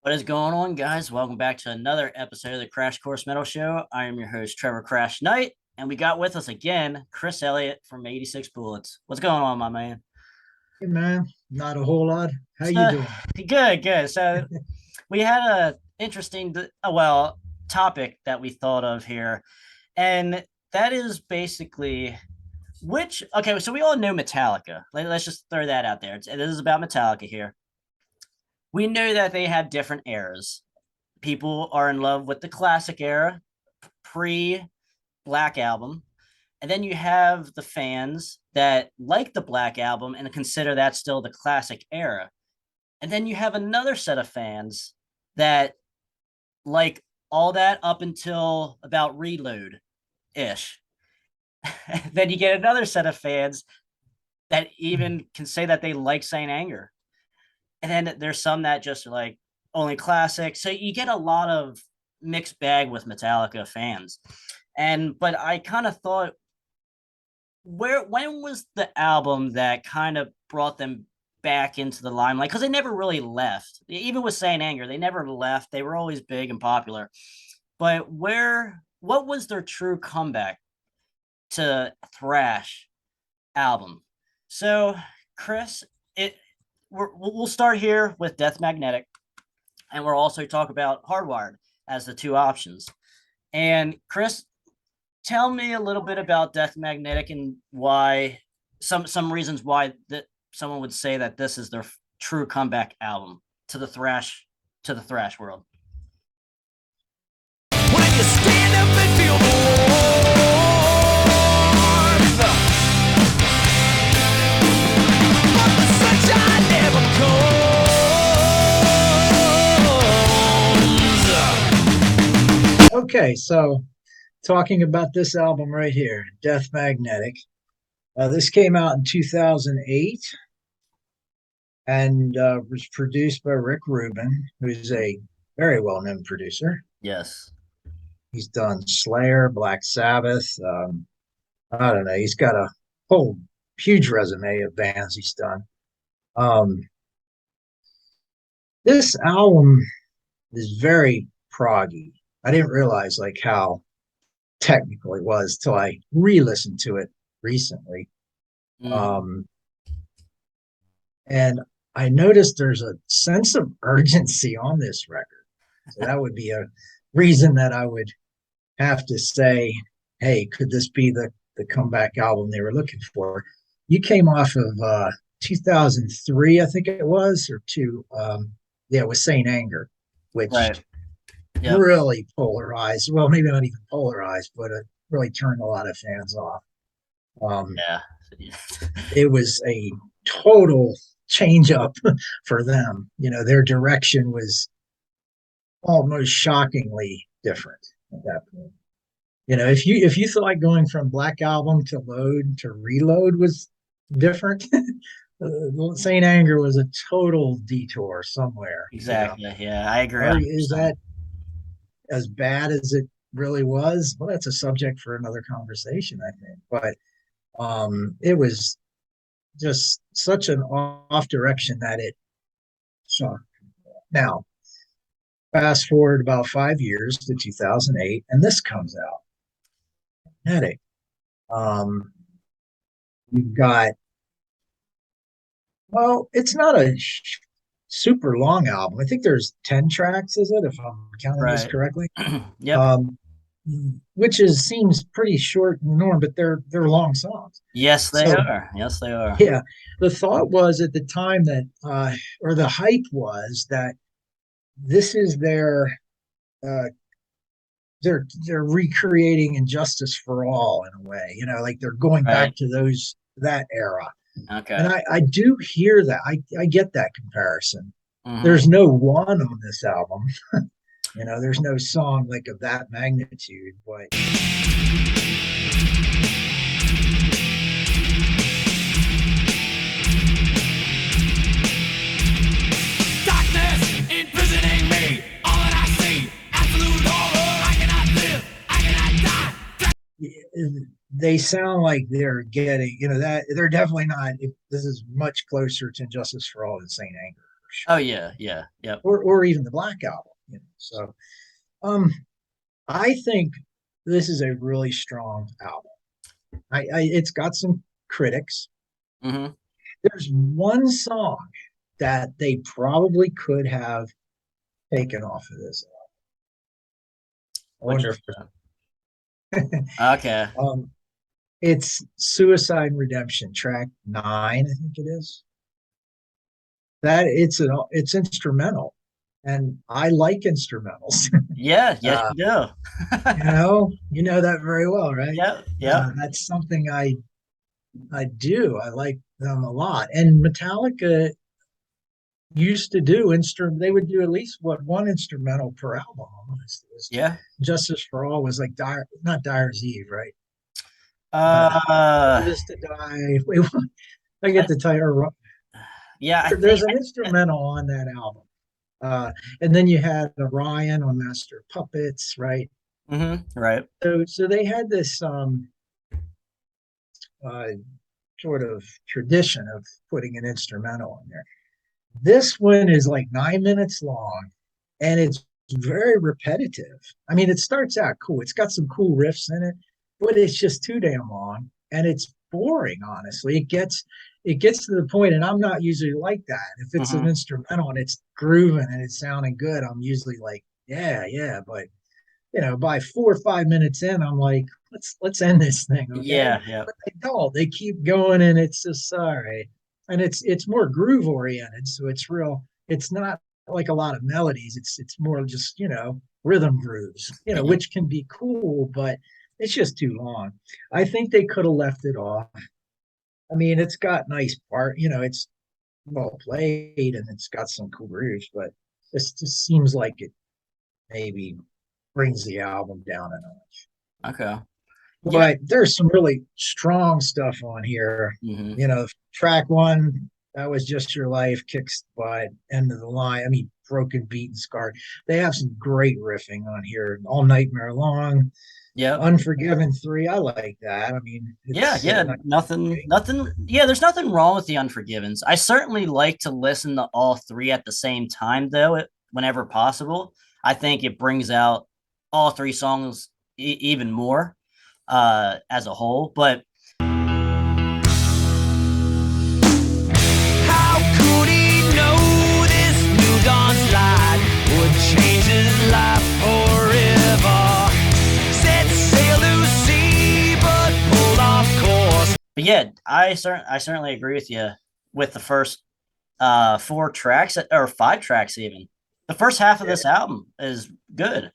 What is going on, guys? Welcome back to another episode of the Crash Course Metal Show. I am your host, Trevor Crash Knight, and we got with us again Chris Elliot from 86 Bullets. What's going on, my man? Hey man, not a whole lot. How you So, doing? good. So, we had a interesting, topic that we thought of here, and that is basically which. Okay, so we all know Metallica. Let's just throw that out there. This is about Metallica here. We know that they have different eras. People are in love with the classic era, pre Black Album. And then you have the fans that like the Black Album and consider that still the classic era. And then you have another set of fans that like all that up until about Reload ish. Then you get another set of fans that even can say that they like Saint Anger. And then there's some that just like only classic. So you get a lot of mixed bag with Metallica fans. But I kind of thought, when was the album that kind of brought them back into the limelight? Because they never really left. Even with Saint Anger, they never left. They were always big and popular. But what was their true comeback to thrash album? So, Chris, we'll start here with Death Magnetic, and we'll also talk about Hardwired as the two options. And Chris, tell me a little bit about Death Magnetic and why some reasons why that someone would say that this is their true comeback album to the thrash world. When you stand up and feel the but the sunshine never comes. Okay, so talking about this album right here, Death Magnetic. This came out in 2008 and was produced by Rick Rubin, who's a very well-known producer. Yes. He's done Slayer, Black Sabbath. I don't know. He's got a whole huge resume of bands he's done. This album is very proggy. I didn't realize like how technical it was till I re-listened to it recently. Mm-hmm. And I noticed there's a sense of urgency on this record. So that would be a reason that I would have to say, hey, could this be the comeback album they were looking for? You came off of 2003, I think it was, or two. Yeah, with Saint Anger, which Right. Yep. really polarized. Well, maybe not even polarized, but it really turned a lot of fans off. Yeah. It was a total change up for them. You know, their direction was almost shockingly different at that point. You know, if you thought like going from Black Album to Load to Reload was different, Saint Anger was a total detour somewhere. Exactly. You know? Yeah, I agree. Is that as bad as it really was? Well, that's a subject for another conversation, I think. But it was just such an off direction that it shocked. Now, fast forward about 5 years to 2008, and this comes out. Headache. You've got, well, it's not a super long album. I think there's 10 tracks, is it, if I'm counting this correctly? Yep. Which seems pretty short in the norm, but they're long songs. Yes, they are. Yes, they are. Yeah. The thought was at the time that, or the hype was that this is they're recreating Injustice for All in a way, you know, like they're going back to that era. Okay. And I do hear that. I get that comparison. Mm-hmm. There's no one on this album. You know, there's no song like of that magnitude, but darkness imprisoning me. All that I see, absolute horror. I cannot live, I cannot die. They sound like they're getting, you know, that they're definitely not. This is much closer to Injustice for All than Saint Anger for Oh yeah, yeah, yep. or even the Black Album. So um, I think this is a really strong album. It's got some critics. Mm-hmm. There's one song that they probably could have taken off of this. I Which wonder is if okay. um, it's Suicide Redemption, track 9, I think it is. That it's instrumental, and I like instrumentals. Yeah, yes, uh, you do. you know that very well, right? Yep, yep. That's something I do. I like them a lot. And Metallica used to do instrument. They would do at least one instrumental per album. Almost. Yeah. Justice for All was like not Dyer's Eve, right? Uh, Just to Die. Wait, I get I, the title. yeah, I think. There's an instrumental on that album. Uh, and then you had Orion on Master of Puppets, right? Right. So they had this uh, sort of tradition of putting an instrumental on there. This one is like 9 minutes long, and it's very repetitive. I mean, it starts out cool. It's got some cool riffs in it, but it's just too damn long, and it's boring. Honestly, it gets to the point, and I'm not usually like that. If it's an Mm-hmm. instrumental and it's grooving and it's sounding good, I'm usually like, yeah, yeah. But by 4 or 5 minutes in, I'm like, let's end this thing, okay? Yeah, yeah. But they don't. They keep going, and it's just all right. And it's more groove oriented, so it's real. It's not like a lot of melodies. It's more just rhythm grooves, Mm-hmm. which can be cool, but it's just too long. I think they could have left it off. I mean, it's got nice part, it's well played and it's got some cool grooves, but this just seems like it maybe brings the album down a notch. Okay. Yeah. But there's some really strong stuff on here. Mm-hmm. Track 1, that was Just Your Life, kicks butt, end of the line. I mean, Broken Beat and Scarred. They have some great riffing on here. All Nightmare Long, Yep. Unforgiven 3. I like that. I mean, Yeah, it's yeah. nice. Nothing. Yeah, there's nothing wrong with the Unforgivens. I certainly like to listen to all three at the same time, though, whenever possible. I think it brings out all three songs even more as a whole. But How could he know this new dawn's light would change his life forever? Set sail to sea, but pulled off course. but yeah, I certainly agree with you with the first 4 tracks or 5 tracks even. The first half of Yeah. this album is good.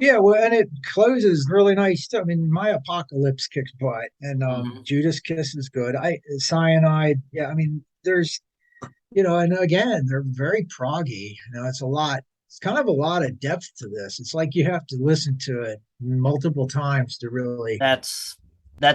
Yeah, well, and it closes really nice too. I mean, My Apocalypse kicks butt, and Mm-hmm. Judas Kiss is good. Cyanide. Yeah, I mean, there's and again, they're very proggy. It's a lot. It's kind of a lot of depth to this. It's like you have to listen to it multiple times to really, That's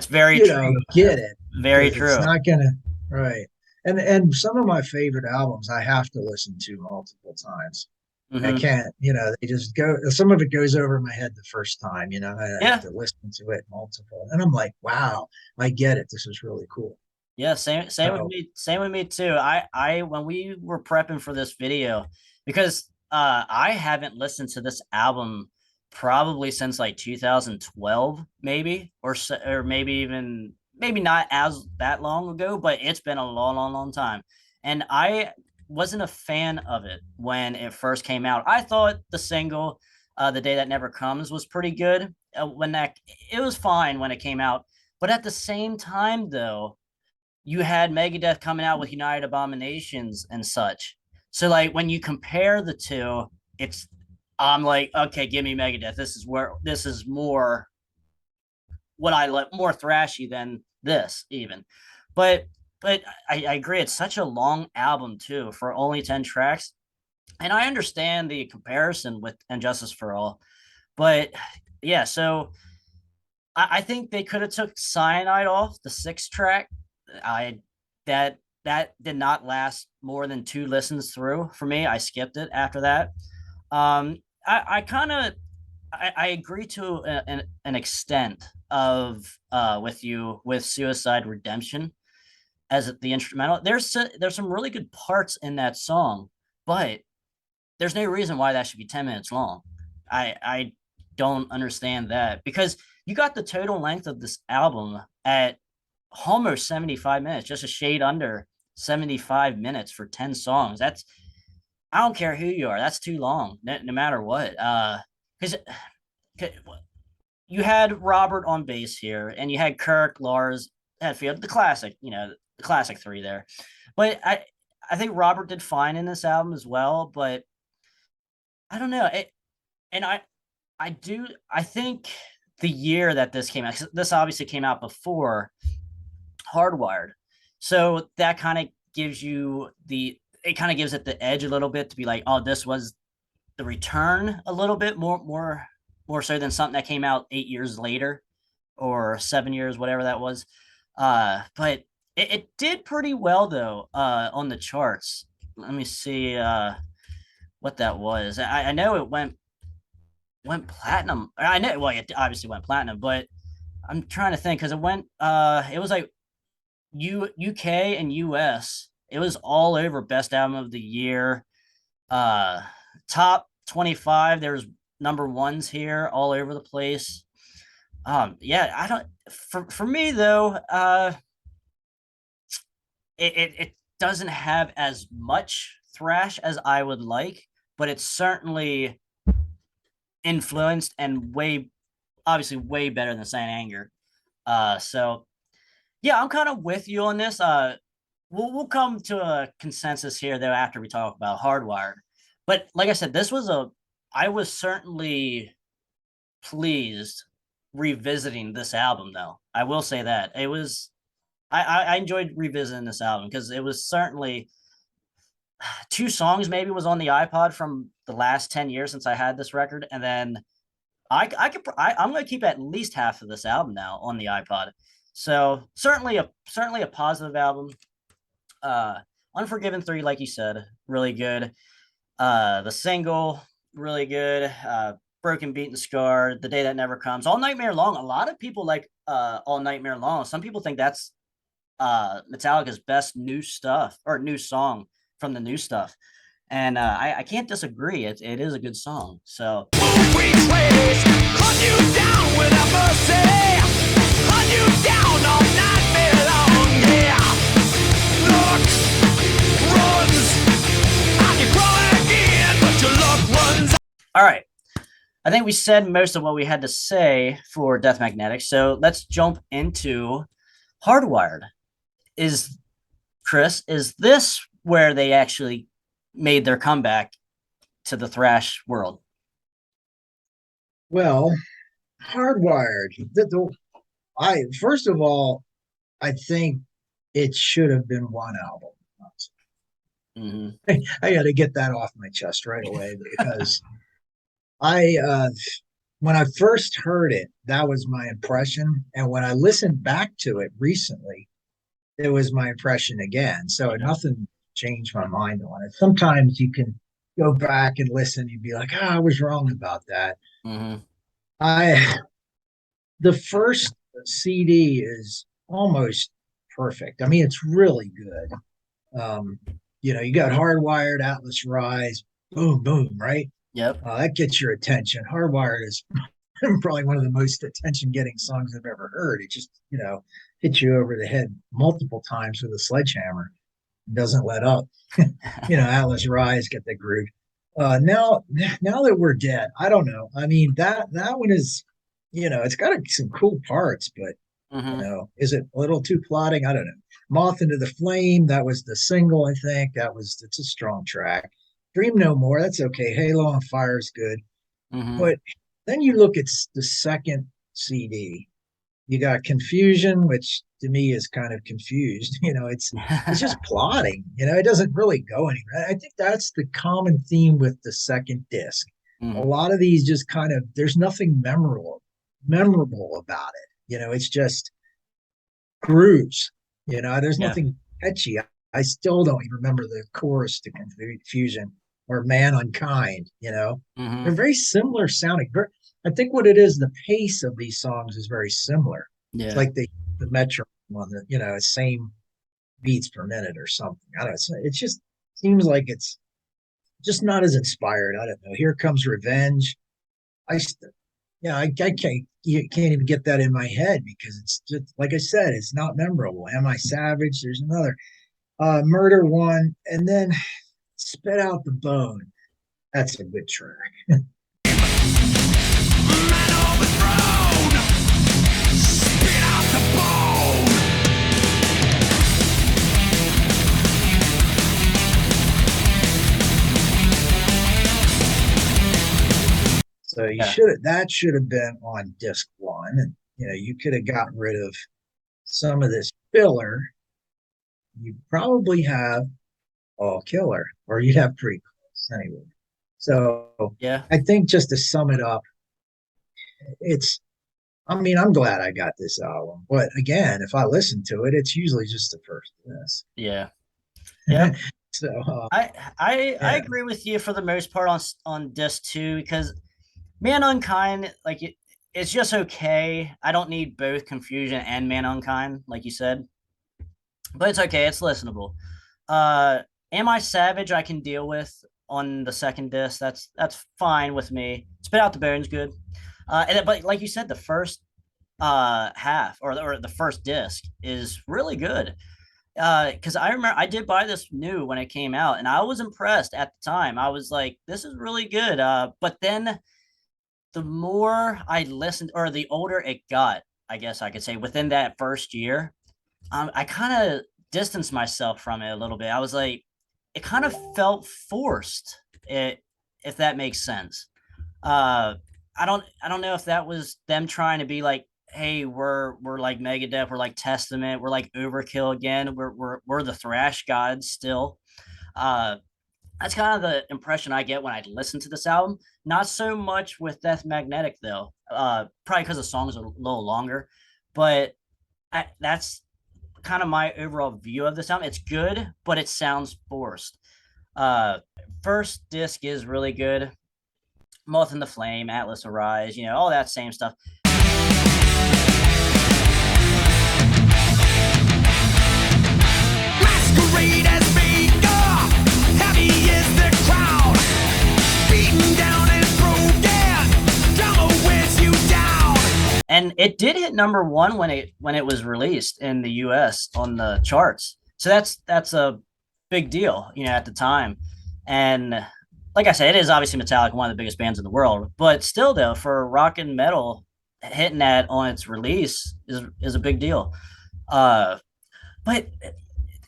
very true. get it Very because it's true. not gonna right. And some of my favorite albums I have to listen to multiple times. I Hmm. can't, they just go, some of it goes over my head the first time, I have Yeah, to listen to it multiple. And I'm like, wow, I get it. This is really cool. yeah. Same with So, me. Same with me too. I when we were prepping for this video, because I haven't listened to this album probably since like 2012, maybe, or maybe even maybe not as that long ago, but it's been a long, long, long time. And I wasn't a fan of it when it first came out. I thought the single, "The Day That Never Comes," was pretty good. When that it was fine when it came out, but at the same time, though, you had Megadeth coming out with United Abominations and such. So like when you compare the two, it's I'm like, okay, give me Megadeth. This is more what I like, more thrashy than this even. But I agree, it's such a long album too for only 10 tracks. And I understand the comparison with Injustice for All, but yeah, so I think they could have took Cyanide off the 6 track. I that did not last more than 2 listens through for me. I skipped it after that. I kind of I agree to an extent of with you with Suicide Redemption. as the instrumental. There's some really good parts in that song, but there's no reason why that should be 10 minutes long. I don't understand that, because you got the total length of this album at almost 75 minutes, just a shade under 75 minutes for 10 songs. That's, I don't care who you are, that's too long, no matter what. Because you had Robert on bass here, and you had Kirk, Lars, Hetfield, the classic, the classic three there. But I think Robert did fine in this album as well. But I don't know it, and I think the year that this came out, this obviously came out before Hardwired, so that kind of gives you it kind of gives it the edge a little bit to be like, oh, this was the return a little bit more so than something that came out 8 years later or 7 years, whatever that was. But it did pretty well though on the charts. Let me see what that was. I know it went platinum. I know, well, it obviously went platinum, but I'm trying to think, because it was like UK and US. It was all over best album of the year. Top 25, there's number ones here all over the place. Yeah, I don't, for me though, it doesn't have as much thrash as I would like, but it's certainly influenced and obviously way better than Saint Anger. So yeah, I'm kind of with you on this. We'll come to a consensus here though after we talk about Hardwired. But like I said, I was certainly pleased revisiting this album though. I will say that it was, I enjoyed revisiting this album because it was certainly, two songs maybe was on the iPod from the last 10 years since I had this record, and then I'm going to keep at least half of this album now on the iPod. So certainly a positive album. Unforgiven 3, like you said, really good. The single, really good. Broken, Beaten, Scarred, The Day That Never Comes, All Nightmare Long. A lot of people like All Nightmare Long. Some people think that's Metallica's best new stuff or new song from the new stuff. And I can't disagree. It is a good song. So We trace, hunt you down without mercy, hunt you down all nightmare long, yeah. Looks, runs, and you crawl again, but your luck runs. all right. I think we said most of what we had to say for Death Magnetic. So let's jump into Hardwired. Chris, is this where they actually made their comeback to the thrash world? Well, Hardwired. First of all, I think it should have been one album. Mm-hmm. I got to get that off my chest right away, because when I first heard it, that was my impression, and when I listened back to it recently, it was my impression again. So nothing changed my mind on it. Sometimes you can go back and listen, and be like, I was wrong about that. Mm-hmm. The first CD is almost perfect. I mean, it's really good. You got Hardwired, Atlas Rise, boom, boom, right? Yep. That gets your attention. Hardwired is probably one of the most attention-getting songs I've ever heard. It just, hits you over the head multiple times with a sledgehammer. It doesn't let up. Atlas Rise, get the groove. Now that we're dead, I don't know. I mean, that one is, it's got some cool parts, but is it a little too plotting? I don't know. Moth into the Flame, that was the single, I think. It's a strong track. Dream No More, that's okay. Halo on Fire is good. Mm-hmm. But then you look at the second CD. You got Confusion, which to me is kind of confused. It's just plotting. It doesn't really go anywhere. I think that's the common theme with the second disc. Mm-hmm. A lot of these just kind of, there's nothing memorable about it. It's just grooves. There's nothing catchy. I still don't even remember the chorus to Confusion or Man Unkind. Mm-hmm. They're very similar sounding. I think what it is, the pace of these songs is very similar. Yeah. It's like the Metro one, same beats per minute or something. I don't know. It just seems like it's just not as inspired. I don't know. Here Comes Revenge. I yeah, I can't, you can't even get that in my head because it's just like I said, it's not memorable. Am I Savage? There's another Murder One, and then Spit Out the Bone. That's a good track. Man overthrown, spit out the bone. So you Yeah. that should have been on disc one, and you could have gotten rid of some of this filler. You probably have All Killer, or you'd have prequels anyway. So Yeah. I think just to sum it up, it's I mean, I'm glad I got this album, but again, if I listen to it, it's usually just the first disc. Yeah. Yeah. So I yeah, agree with you for the most part on disc two, because Man Unkind, like it's just okay. I don't need both Confusion and Man Unkind, like you said, but it's okay. It's listenable. Uh, Am I Savage? I can deal with on the second disc. That's fine with me. Spit Out the Bones, good. But like you said, the first half or the first disc is really good. Because I remember I did buy this new when it came out, and I was impressed at the time. I was like, this is really good. But then the more I listened, or the older it got, I guess I could say, within that first year, I kind of distanced myself from it a little bit. I was like, it kind of felt forced, if that makes sense. Uh, I don't know if that was them trying to be like, hey, we're like Megadeth, we're like Testament, we're like Overkill again, we're the thrash gods still. Uh, that's kind of the impression I get when I listen to this album. Not so much with Death Magnetic though. Probably because the songs are a little longer, but that's kind of my overall view of this album. It's good, but it sounds forced. Uh, First disc is really good. Moth in the Flame, Atlas Arise, all that same stuff. Masquerade as Vega, heavy is the crowd, beaten down and broken, drama wears you down. And it did hit number one when it was released in the US on the charts. So that's a big deal, at the time. And like I said, it is obviously Metallica, one of the biggest bands in the world, but still though, for rock and metal, hitting that on its release is a big deal. But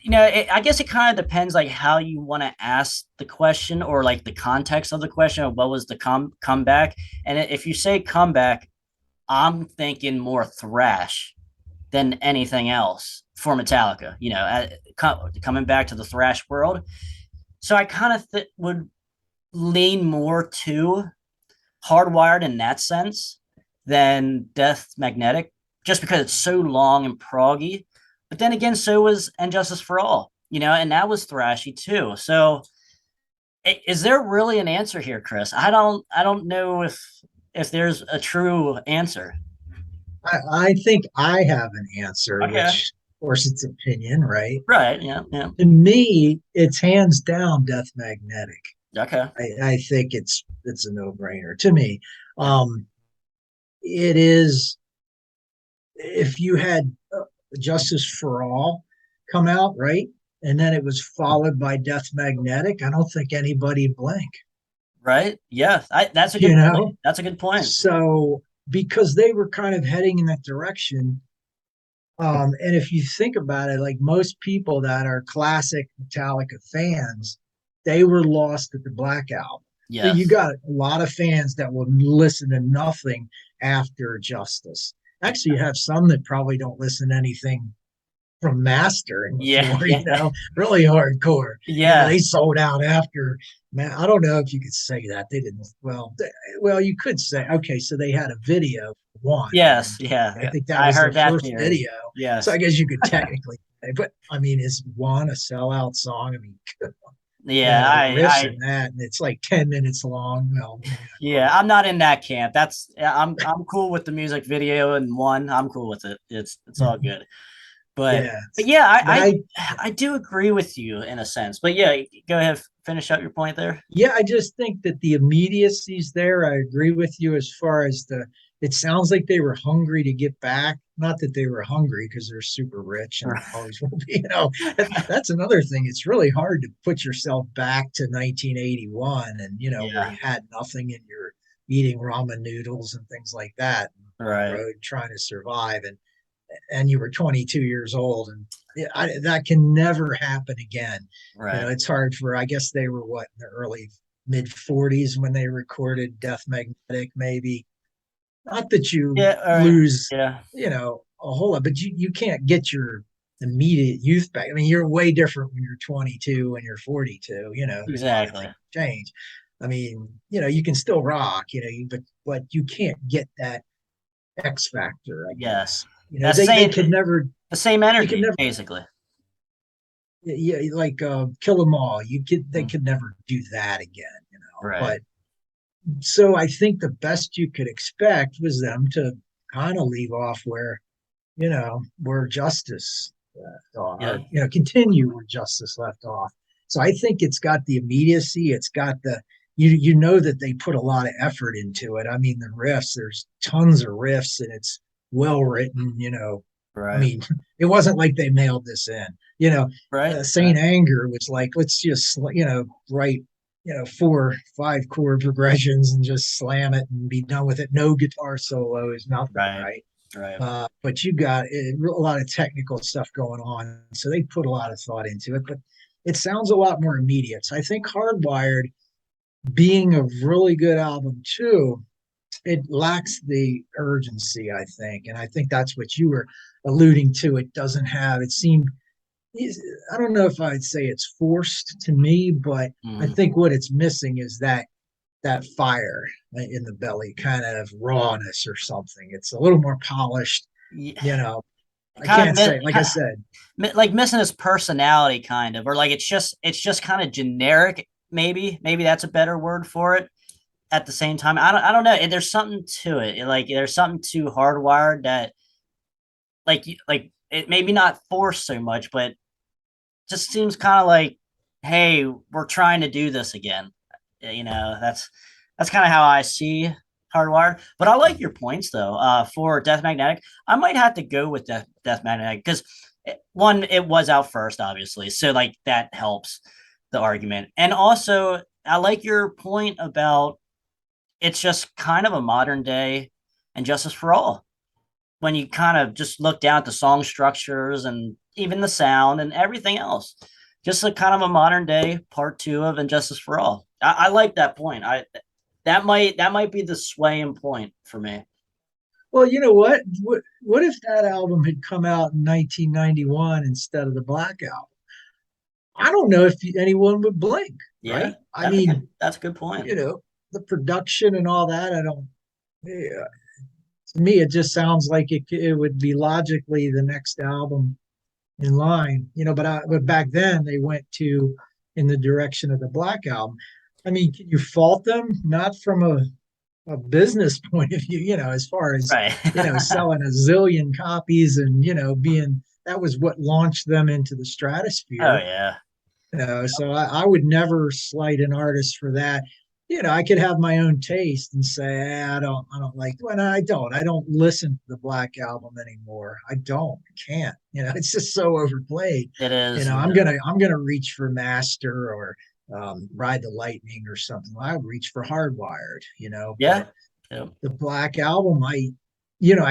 I guess it kind of depends like how you want to ask the question, or like the context of the question of what was the comeback. And if you say comeback, I'm thinking more thrash than anything else for Metallica, coming back to the thrash world. So I kind of would lean more to Hardwired in that sense than Death Magnetic, just because it's so long and proggy. But then again, so was And Justice for All, and that was thrashy too. So is there really an answer here, Chris? I don't know if there's a true answer. I think I have an answer, Okay. which of course it's opinion, right? Right. Yeah. Yeah. To me, it's hands down Death Magnetic. Okay. I think it's a no-brainer to me. Yeah. It is. If you had Justice for All come out, right, and then it was followed by Death Magnetic, I don't think anybody blink. Right. Yeah. That's a good point. That's a good point. So because they were kind of heading in that direction. And if you think about it, like most people that are classic Metallica fans, they were lost at the Black Album. Yeah. So you got a lot of fans that will listen to nothing after Justice. Actually, you have some that probably don't listen to anything from Master anymore, really hardcore. Yeah. They sold out after. Man, I don't know if you could say that. They didn't. Well, you could say, okay, so they had a video for one. Yes. Yeah. I think that was their first video. Yes. So I guess you could technically say, but I mean, is one a sellout song? I mean, yeah, and it's like 10 minutes long. Well, yeah, I'm not in that camp. I'm cool with the music video and one. I'm cool with it. It's all good. But Yeah. yeah, But I, I do agree with you in a sense. But yeah, go ahead, finish up your point there. yeah, I just think that the immediacy's there. I agree with you as far as it sounds like they were hungry to get back. Not that they were hungry because they're super rich and always will be, that's another thing. It's really hard to put yourself back to 1981 and, where Yeah, you had nothing and you're eating ramen noodles and things like that on the right, road trying to survive. And you were 22 years old and that can never happen again. right. It's hard for, I guess they were what, in the early mid 40s when they recorded Death Magnetic, maybe. Not that you Yeah, lose, yeah, a whole lot, but you can't get your immediate youth back. I mean, you're way different when you're 22 and you're 42, there's a lot of exactly. things change. I mean, you can still rock, but you can't get that X factor, I Yes, guess. that's They could never, the same they could energy, never, basically. yeah, like kill them all. They Mm, could never do that again, right. But so I think the best you could expect was them to kind of leave off where justice left off, Yeah, or continue where justice left off. So I think it's got the immediacy. It's got you know that they put a lot of effort into it. I mean, the riffs. There's tons of riffs, and it's well written. I right, mean, it wasn't like they mailed this in. right, Saint Anger was like, let's just write 4 5 chord progressions and just slam it and be done with it. No guitar solos, nothing, right, right? right. But you got a lot of technical stuff going on, so they put a lot of thought into it. But it sounds a lot more immediate. So I think Hardwired, being a really good album too, it lacks the urgency. I think, and I think that's what you were alluding to. It doesn't have. It seemed. I don't know if I'd say it's forced to me, but I Mm. think what it's missing is that fire in the belly, kind of rawness or something. It's a little more polished. Yeah, You know, I kind of can't say, like I said, like missing his personality, kind of, or like it's just kind of generic. Maybe that's a better word for it. At the same time, I don't know. There's something to it. Like there's something to Hardwired that like it maybe not forced so much, but just seems kind of like, hey, we're trying to do this again. That's kind of how I see Hardwired. But I like your points though. For Death Magnetic, I might have to go with Death Magnetic because one, it was out first, obviously, so like that helps the argument, and also I like your point about it's just kind of a modern day and Justice for All when you kind of just look down at the song structures and even the sound and everything else. Just a kind of a modern day part two of Injustice for All. I like that point. That might be the swaying point for me. well, you know what? What if that album had come out in 1991 instead of the Black Album? I don't know if anyone would blink, Yeah, right? I mean, that's a good point. the production and all that. I don't. Yeah, to me, it just sounds like it would be logically the next album in line, but back then they went in the direction of the Black Album. I mean, can you fault them? Not from a business point of view, as far as, Right. selling a zillion copies and, being that was what launched them into the Oh stratosphere. yeah. So I would never slight an artist for that. I could have my own taste and say, I don't like. Well, no, I don't listen to the Black Album anymore. I don't, can't. It's just so overplayed. It is. I'm gonna reach for Master or Ride the Lightning or something. I would reach for Hardwired. Yeah. But Yep. the Black Album, I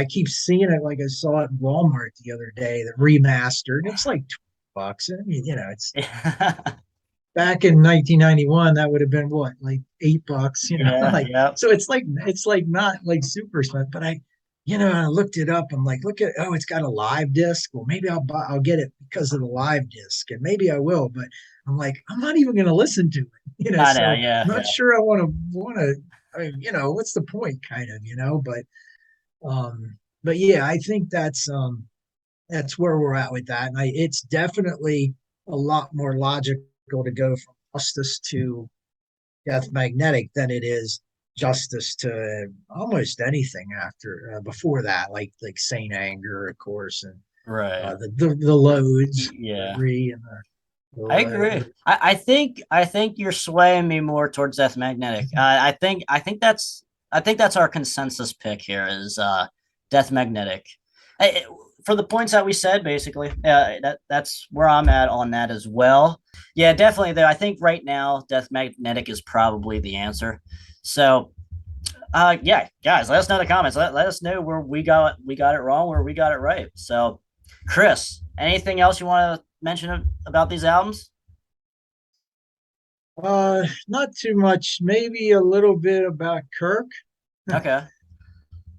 keep seeing it. Like I saw it in Walmart the other day, the remastered. It's like $20. I mean, it's back in 1991 that would have been what, like $8, Yeah. like, Yep. so it's like not like super expensive, but I looked it up. I'm like, look at, oh, it's got a live disc. Well, maybe I'll get it because of the live disc, and maybe I will, but I'm like, I'm not even going to listen to it, I know. so Yeah. I'm Yeah. not sure I want to. I mean, what's the point, kind of, but yeah, I think that's where we're at with that. And it's definitely a lot more logical to go from Justice to Death Magnetic than it is Justice to almost anything after before that, like Saint Anger, of course, and Right. The loads, the Yeah. re and the I agree. load. I think you're swaying me more towards Death Magnetic. I think that's our consensus pick here is Death Magnetic. For the points that we said, basically, that's where I'm at on that as well. Yeah, definitely. Though I think right now Death Magnetic is probably the answer. So, yeah, guys, let us know in the comments. Let us know where we got it wrong, where we got it right. So, Chris, anything else you want to mention about these albums? Not too much. Maybe a little bit about Kirk. Okay.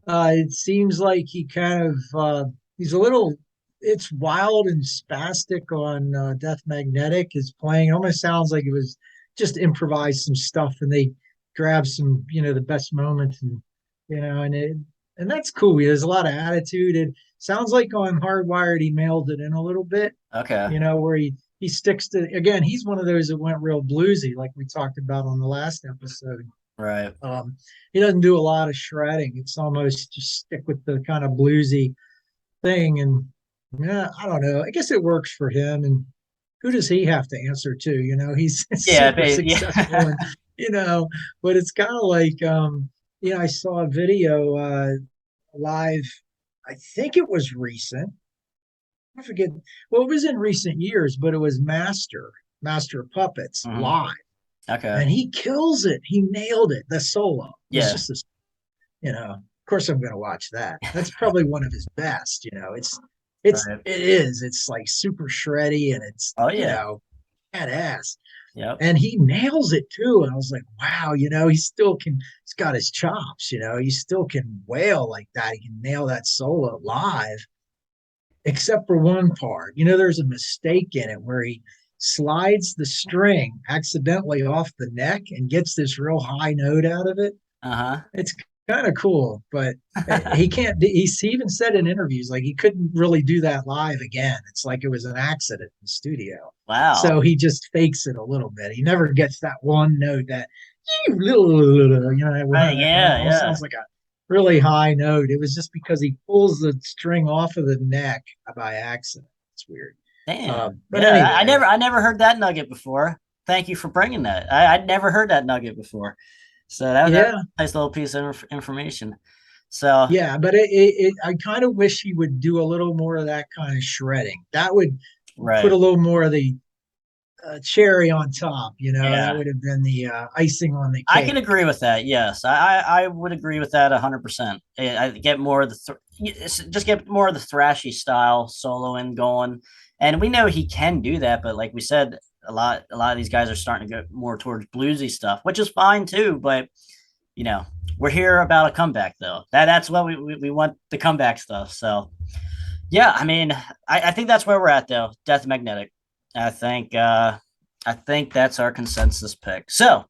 It seems like he kind of he's a little. It's wild and spastic on Death Magnetic. His playing it almost sounds like it was just improvised some stuff, and they grabbed some, the best moments, and and that's cool. He has a lot of attitude. It sounds like on Hardwired he mailed it in a little bit, Okay. where he sticks to, again, he's one of those that went real bluesy, like we talked about on the last episode. Right. He doesn't do a lot of shredding. It's almost just stick with the kind of bluesy thing. And yeah, I don't know. I guess it works for him. And who does he have to answer to? He's Yeah. super successful, Yeah. and but it's kind of like, I saw a video live. I think it was recent. I forget. Well, it was in recent years, but it was Master of Puppets Mhm. live, Okay. and he kills it. He nailed it. The solo was Yeah. just this, of course I'm going to watch that. That's probably one of his best. Right. It is. It's like super shreddy, and it's, Oh yeah. badass. Yep. And he nails it too. And I was like, wow, he still can, he's got his chops, he still can wail like that. He can nail that solo live, except for one part. There's a mistake in it where he slides the string accidentally off the neck and gets this real high note out of it. Uh It's kind of cool, but huh. he can't. He even said in interviews like he couldn't really do that live again. It's like it was an accident in the studio. Wow. So he just fakes it a little bit. He never gets that one note that Right. it Yeah. almost Yeah. sounds like a really high note. It was just because he pulls the string off of the neck by accident. It's weird. Damn. But Yeah. I anyway, never. I never heard that nugget before. Thank you for bringing that. I'd never heard that nugget before. So that yeah, nice little piece of information. So yeah. But I kind of wish he would do a little more of that kind of shredding. That would put a right. little more of the cherry on top. That Yeah. would have been the icing on the I can cake. agree with that. Yes, I would agree with that 100%. I get more of the just get more of the thrashy style soloing going, and we know he can do that. But like we said, a lot of these guys are starting to go more towards bluesy stuff, which is fine too. But you know, we're here about a comeback though. That's what we want, the comeback stuff. So yeah, I mean, I think that's where we're at though. Death Magnetic. I think I think that's our consensus pick. So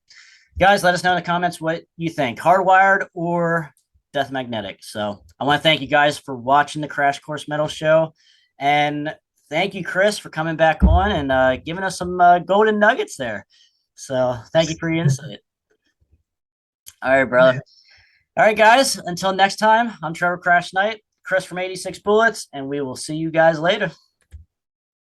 guys, let us know in the comments what you think, Hardwired or Death Magnetic. So I want to thank you guys for watching the Crash Course Metal Show, and thank you, Chris, for coming back on and giving us some golden nuggets there. So thank you for your insight. All right, brother. All right, guys. Until next time, I'm Trevor Crash Knight, Chris from 86 Bullets, and we will see you guys later.